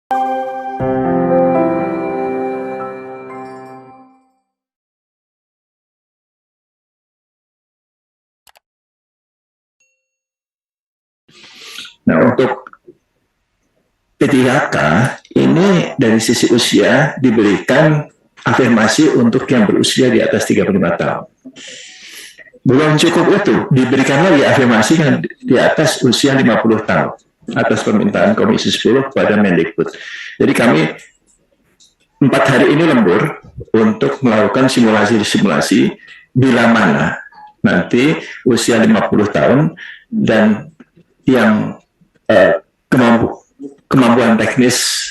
Nah, untuk P3K ini dari sisi usia diberikan afirmasi untuk yang berusia di atas 35 tahun. Belum cukup itu, diberikan lagi afirmasi yang di atas usia 50 tahun atas permintaan Komisi 10 kepada Mendikbud. Jadi kami 4 hari ini lembur untuk melakukan simulasi-simulasi bila mana nanti usia 50 tahun dan yang kemampuan teknis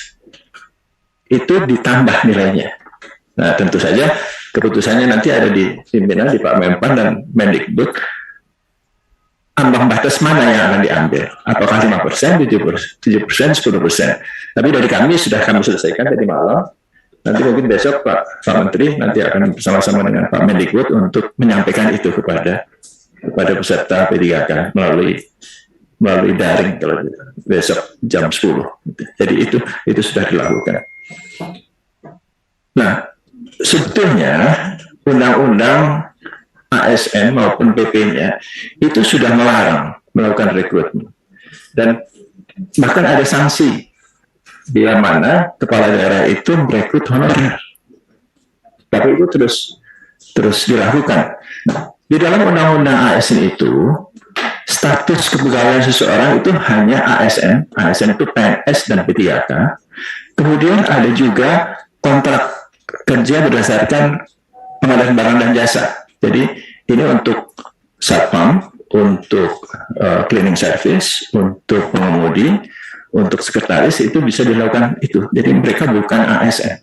itu ditambah nilainya. Nah, tentu saja keputusannya nanti ada di pimpinan, di Pak Menpan dan Mendikbud. Ambang batas mana yang akan diambil? Apakah 5%, 7%, 10%? Tapi dari kami sudah kami selesaikan tadi malam. Nanti mungkin besok Pak Menteri nanti akan bersama-sama dengan Pak Mendikbud untuk menyampaikan itu kepada peserta P3K melalui daring kalau besok jam 10. Jadi itu sudah dilakukan. Nah, sebetulnya undang-undang ASN maupun PP-nya itu sudah melarang melakukan rekrutmen. Dan bahkan ada sanksi bila mana kepala daerah itu merekrut honorer. Tapi itu terus dilakukan. Nah, di dalam undang-undang ASN itu status kepegawaian seseorang itu hanya ASN itu PNS dan P3K. Kemudian ada juga kontrak kerja berdasarkan pengadaan barang dan jasa. Jadi ini untuk satpam, untuk cleaning service, untuk pengemudi, untuk sekretaris itu bisa dilakukan itu. Jadi mereka bukan ASN.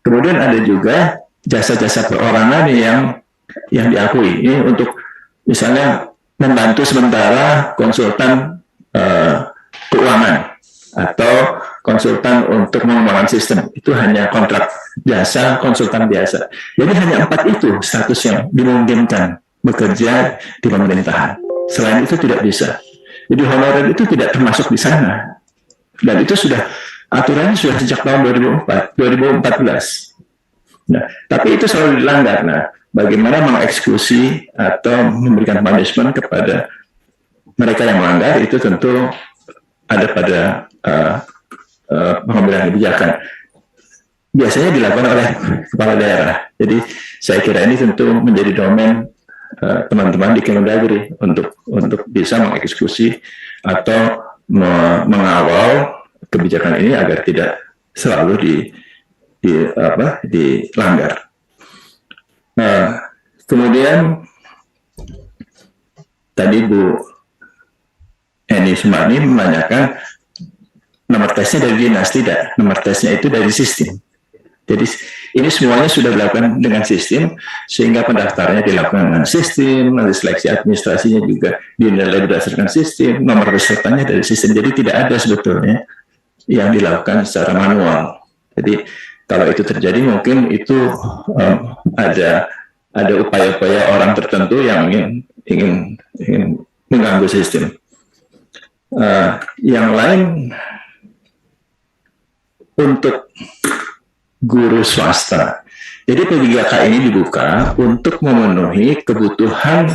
Kemudian ada juga jasa-jasa perorangan yang diakui. Ini untuk misalnya membantu sementara konsultan keuangan atau konsultan untuk mengembangkan sistem. Itu hanya kontrak jasa konsultan biasa. Jadi hanya 4 itu status yang dimungkinkan bekerja di pemerintahan. Selain itu tidak bisa. Jadi honorer itu tidak termasuk di sana. Dan itu aturannya sudah sejak tahun 2014. Nah, tapi itu selalu dilanggar. Nah, bagaimana mengeksekusi atau memberikan punishment kepada mereka yang melanggar itu tentu ada pada pengambilan kebijakan. Biasanya dilakukan oleh kepala daerah. Jadi saya kira ini tentu menjadi domain teman-teman di Kemendagri untuk bisa mengeksekusi atau mengawal kebijakan ini agar tidak selalu dilanggar. Nah, kemudian tadi Bu Eni Sumarni menanyakan nomor tesnya dari dinas. Tidak, nomor tesnya itu dari sistem. Jadi ini semuanya sudah dilakukan dengan sistem, sehingga pendaftarannya dilakukan dengan sistem, nanti seleksi administrasinya juga dinilai berdasarkan sistem, nomor pesertanya dari sistem. Jadi tidak ada sebetulnya yang dilakukan secara manual. Jadi kalau itu terjadi mungkin itu ada upaya-upaya orang tertentu yang ingin mengganggu sistem. Yang lain untuk guru swasta. Jadi P3K ini dibuka untuk memenuhi kebutuhan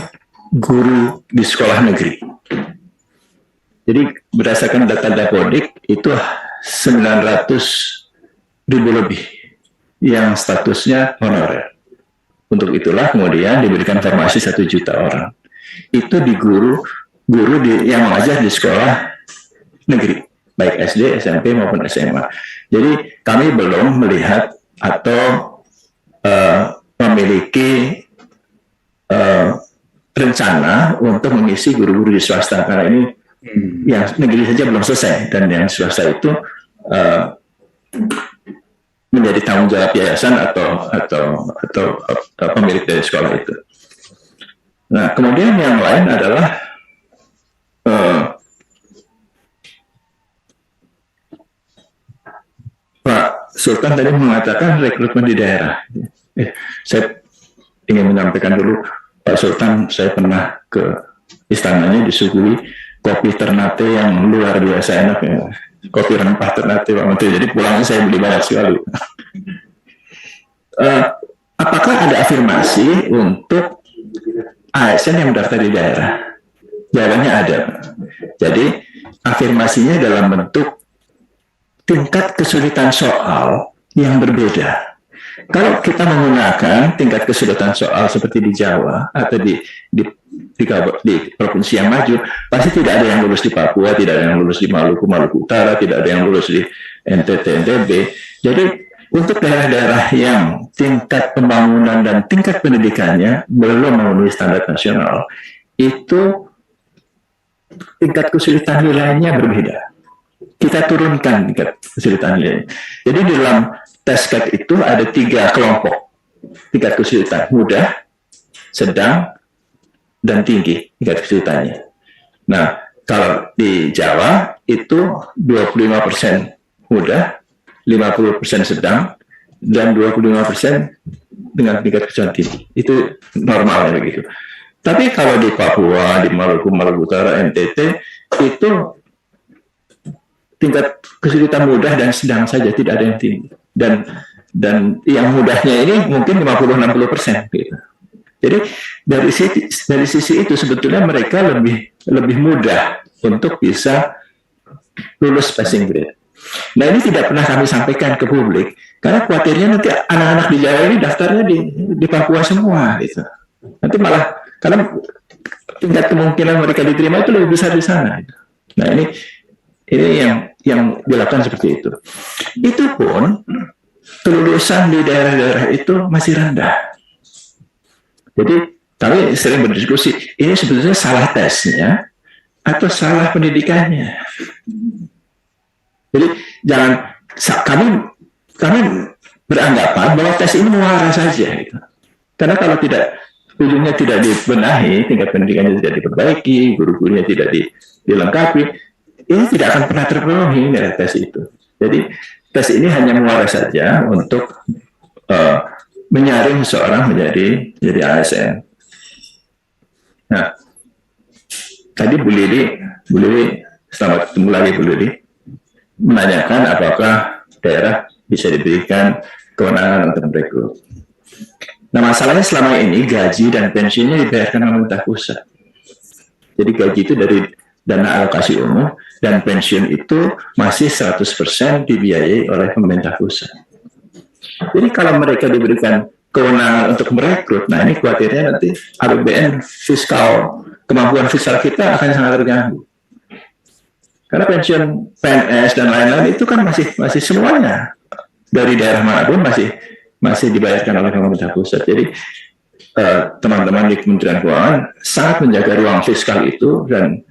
guru di sekolah negeri. Jadi berdasarkan data Dapodik itu 900.000 lebih yang statusnya honorer. Untuk itulah kemudian diberikan formasi 1 juta orang. Itu di guru yang mengajar di sekolah negeri, baik SD, SMP maupun SMA. Jadi kami belum melihat atau memiliki rencana untuk mengisi guru-guru di swasta, karena ini yang negeri saja belum selesai dan yang swasta itu menjadi tanggung jawab yayasan atau pemilik dari sekolah itu. Nah, kemudian yang lain adalah Pak Sultan tadi mengatakan rekrutmen di daerah. Saya ingin menyampaikan dulu, Pak Sultan, saya pernah ke istananya disuguhi kopi Ternate yang luar biasa enak. kopi rempah ternate Pak Menteri. Jadi pulangnya saya beli banyak sekali. Apakah ada afirmasi untuk ASN yang mendaftar di daerah? Jawabannya ada. Jadi afirmasinya dalam bentuk tingkat kesulitan soal yang berbeda. Kalau kita menggunakan tingkat kesulitan soal seperti di Jawa atau di provinsi yang maju, pasti tidak ada yang lulus di Papua, tidak ada yang lulus di Maluku, Maluku Utara, tidak ada yang lulus di NTT, NTB. Jadi untuk daerah-daerah yang tingkat pembangunan dan tingkat pendidikannya belum memenuhi standar nasional, itu tingkat kesulitan nilainya berbeda. Kita turunkan tingkat kesulitan nilai. Jadi di dalam tes CAT itu ada 3 kelompok tingkat kesulitan: mudah, sedang, dan tinggi tingkat kesulitannya. Nah, kalau di Jawa itu 25% mudah, 50% sedang, dan 25% dengan tingkat kesulitan tinggi. Itu normalnya begitu. Tapi kalau di Papua, di Maluku, Maluku Utara, NTT, itu tingkat kesulitan mudah dan sedang saja, tidak ada yang tinggi. Dan yang mudahnya ini mungkin 50-60%. Gitu. Jadi dari sisi itu sebetulnya mereka lebih mudah untuk bisa lulus passing grade. Nah, ini tidak pernah kami sampaikan ke publik karena khawatirnya nanti anak-anak di Jawa ini daftarnya di Papua semua gitu. Nanti malah karena tingkat kemungkinan mereka diterima itu lebih besar di sana. Nah, ini yang dilakukan seperti itu. Itu pun kelulusan di daerah-daerah itu masih rendah. Jadi kami sering berdiskusi, ini sebetulnya salah tesnya atau salah pendidikannya. Jadi jangan kami beranggapan bahwa tes ini muara saja, gitu. Karena kalau ujungnya tidak dibenahi, tingkat pendidikannya tidak diperbaiki, guru-gurunya tidak dilengkapi, ini tidak akan pernah terpenuhi dari tes itu. Jadi tes ini hanya muara saja untuk menyaring seseorang menjadi ASN. Nah, tadi Bu Lili, selamat ketemu lagi Bu Lili, menanyakan apakah daerah bisa diberikan kewenangan untuk merekrut. Nah, masalahnya selama ini gaji dan pensiunnya dibayarkan oleh pemerintah pusat. Jadi gaji itu dari dana alokasi umum dan pensiun itu masih 100% dibiayai oleh pemerintah pusat. Jadi kalau mereka diberikan kewenangan untuk merekrut, nah ini khawatirnya nanti APBN fiskal, kemampuan fiskal kita akan sangat terganggu. Karena pensiun PNS dan lain-lain itu kan masih semuanya dari daerah manapun masih dibayarkan oleh pemerintah pusat. Jadi teman-teman di Kementerian Keuangan sangat menjaga ruang fiskal itu dan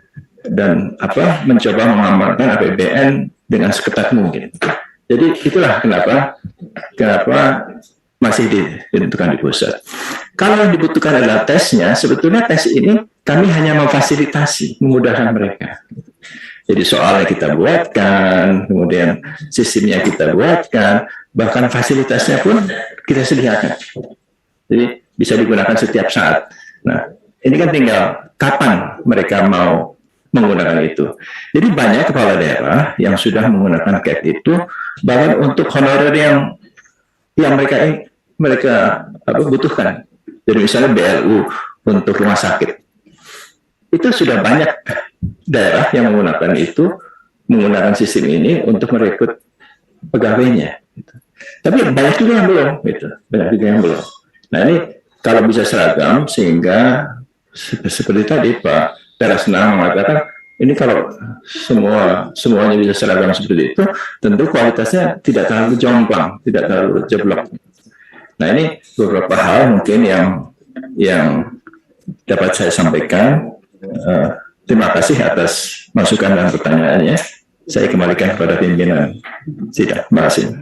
mencoba mengamankan APBN dengan seketat mungkin. Jadi itulah kenapa masih ditentukan di pusat. Kalau yang dibutuhkan adalah tesnya, sebetulnya tes ini kami hanya memfasilitasi, memudahkan mereka. Jadi soalnya kita buatkan, kemudian sistemnya kita buatkan, bahkan fasilitasnya pun kita sediakan. Jadi bisa digunakan setiap saat. Nah, ini kan tinggal kapan mereka mau menggunakan itu. Jadi banyak kepala daerah yang sudah menggunakan CAT itu, bahkan untuk honorer yang mereka butuhkan. Jadi misalnya BLU untuk rumah sakit. Itu sudah banyak daerah yang menggunakan sistem ini untuk merekrut pegawainya. Gitu. Tapi banyak juga yang belum. Gitu. Banyak juga yang belum. Nah ini kalau bisa seragam sehingga seperti tadi Pak Terasna mengatakan ini kalau semuanya bisa seragam seperti itu, tentu kualitasnya tidak terlalu jomplang, tidak terlalu jeblok. Nah ini beberapa hal mungkin yang dapat saya sampaikan. Terima kasih atas masukan dan pertanyaannya. Saya kembalikan kepada pimpinan sidang. Terima kasih.